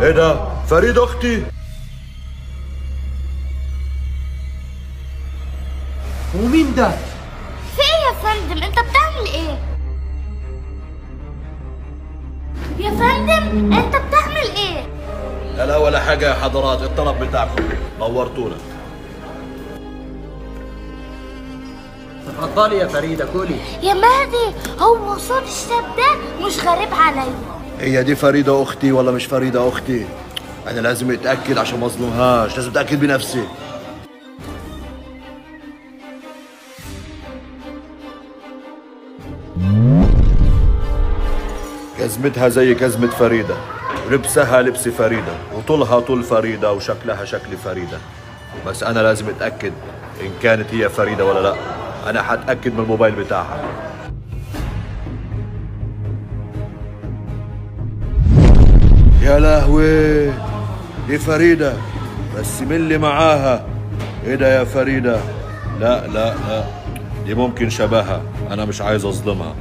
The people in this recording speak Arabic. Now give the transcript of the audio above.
ايه ده؟ فريدة اختي؟ ومين ده؟ في ايه يا فندم؟ انت بتعمل ايه؟ يا فندم انت بتعمل ايه؟ لا ولا حاجة يا حضرات، الطلب بتاعكم نورتونا. تفضلي يا فريدة كلي. يا مهدي، هو صوت الشاب ده مش غريب عليا. هي دي فريدة اختي ولا مش فريدة اختي؟ انا لازم اتأكد عشان ما اظلمهاش، لازم اتأكد بنفسي. جزمتها زي جزمة فريدة، لبسها لبس فريدة، وطولها طول فريدة، وشكلها شكل فريدة. بس أنا لازم أتأكد إن كانت هي فريدة ولا لأ. أنا هتأكد من الموبايل بتاعها. يا لهوي، دي فريدة، بس مين اللي معاها؟ إيه ده يا فريدة؟ لا، دي ممكن شبهها، أنا مش عايز أظلمها.